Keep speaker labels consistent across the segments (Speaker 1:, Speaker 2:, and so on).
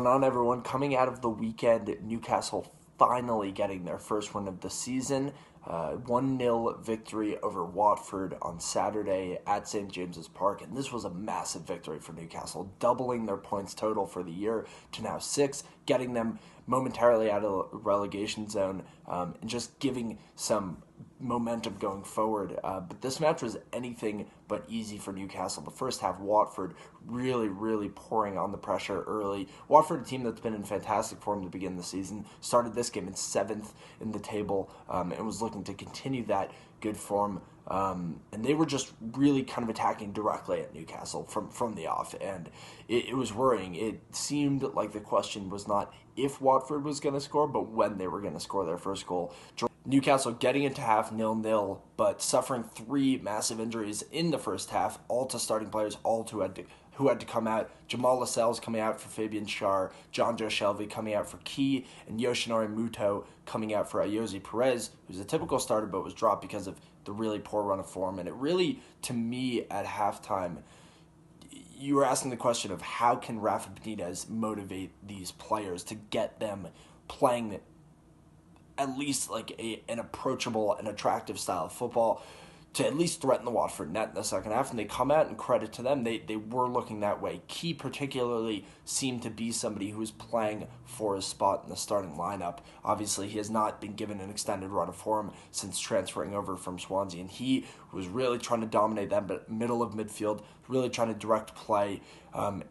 Speaker 1: going on, everyone? Coming out of the weekend, Newcastle finally getting their first win of the season. 1-0 victory over Watford on Saturday at St. James's Park, and this was a massive victory for Newcastle, doubling their points total for the year to now 6, getting them momentarily out of the relegation zone, and just giving some momentum going forward. But this match was anything but easy for Newcastle. The first half, Watford really pouring on the pressure early. Watford, a team that's been in fantastic form to begin the season, started this game in 7th in the table, and was looking to continue that good form. And they were just really kind of attacking directly at Newcastle from the off, and it was worrying. It seemed like the question was not if Watford was going to score, but when they were going to score their first goal. Newcastle getting into half 0-0, but suffering 3 massive injuries in the first half, all to starting players, all who had to come out. Jamal Lascelles coming out for Fabian Schär, John Joe Shelvey coming out for Key, and Yoshinori Muto coming out for Ayoze Perez, who's a typical starter but was dropped because of the really poor run of form. And it really, to me, at halftime, you were asking the question of how can Rafa Benitez motivate these players to get them playing at least like an approachable and attractive style of football, to at least threaten the Watford net in the second half. And they come out, and credit to them, they were looking that way. Key particularly seemed to be somebody who was playing for his spot in the starting lineup. Obviously, he has not been given an extended run of form since transferring over from Swansea, and he was really trying to dominate that middle of midfield, really trying to direct play,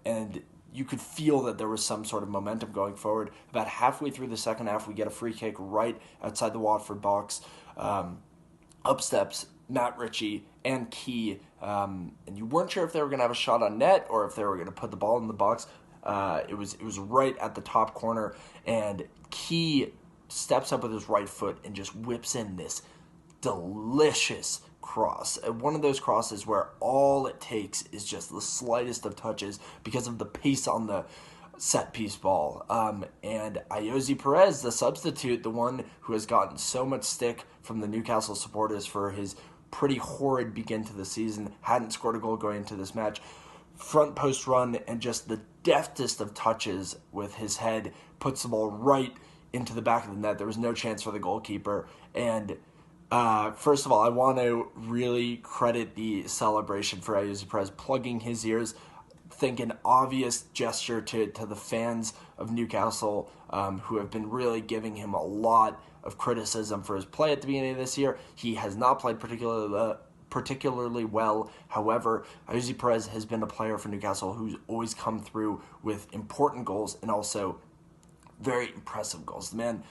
Speaker 1: and you could feel that there was some sort of momentum going forward. About halfway through the second half, we get a free kick right outside the Watford box. Up steps Matt Ritchie and Key, and you weren't sure if they were going to have a shot on net or if they were going to put the ball in the box. It was right at the top corner, and Key steps up with his right foot and just whips in this delicious cross. One of those crosses where all it takes is just the slightest of touches because of the pace on the set-piece ball. And Ayoze Perez, the substitute, the one who has gotten so much stick from the Newcastle supporters for his pretty horrid begin to the season, hadn't scored a goal going into this match. Front post run and just the deftest of touches with his head puts the ball right into the back of the net. There was no chance for the goalkeeper. And first of all, I want to really credit the celebration for Ayoze Perez plugging his ears. Think an obvious gesture to the fans of Newcastle, who have been really giving him a lot of criticism for his play at the beginning of this year. He has not played particularly well. However, Ayoze Perez has been a player for Newcastle who's always come through with important goals and also very impressive goals. The man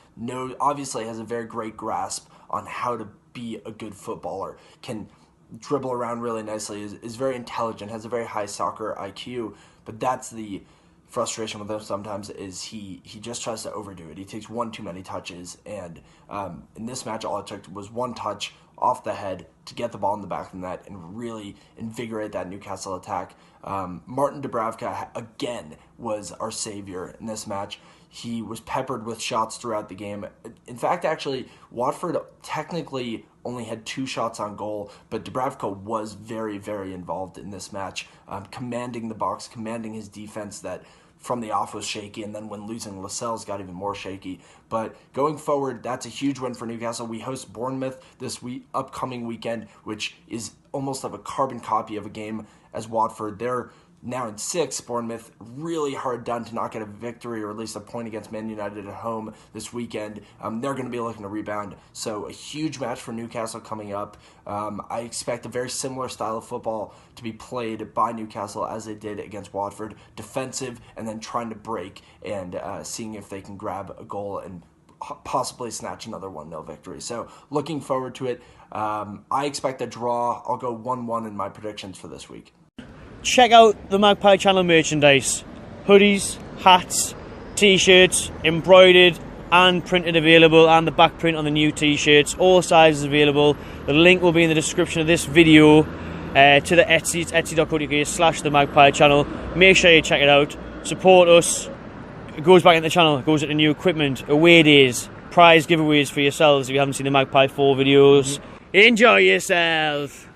Speaker 1: obviously has a very great grasp on how to be a good footballer, can dribble around really nicely, is very intelligent, has a very high soccer IQ, but that's the frustration with him sometimes, is he just tries to overdo it. He takes one too many touches, and in this match all it took was one touch off the head to get the ball in the back of the net and really invigorate that Newcastle attack. Martin Dubravka, again, was our savior in this match. He was peppered with shots throughout the game. In fact, actually, Watford technically only had 2 shots on goal, but Dubravka was very involved in this match, commanding the box, commanding his defense that from the off was shaky, and then when losing Lascelles got even more shaky. But going forward, that's a huge win for Newcastle. We host Bournemouth this upcoming weekend, which is almost of a carbon copy of a game as Watford. They're now in 6th, Bournemouth, really hard done to not get a victory or at least a point against Man United at home this weekend. They're going to be looking to rebound. So a huge match for Newcastle coming up. I expect a very similar style of football to be played by Newcastle as they did against Watford. Defensive and then trying to break and seeing if they can grab a goal and possibly snatch another 1-0 victory. So looking forward to it. I expect a draw. I'll go 1-1 in my predictions for this week.
Speaker 2: Check out the Magpie channel merchandise. Hoodies, hats, t-shirts, embroidered and printed available, and the back print on the new t-shirts. All sizes available. The link will be in the description of this video to the Etsy. It's etsy.co.uk/the Magpie channel. Make sure you check it out. Support us. It goes back into the channel. It goes into new equipment, away days, prize giveaways for yourselves if you haven't seen the Magpie 4 videos. Enjoy yourself.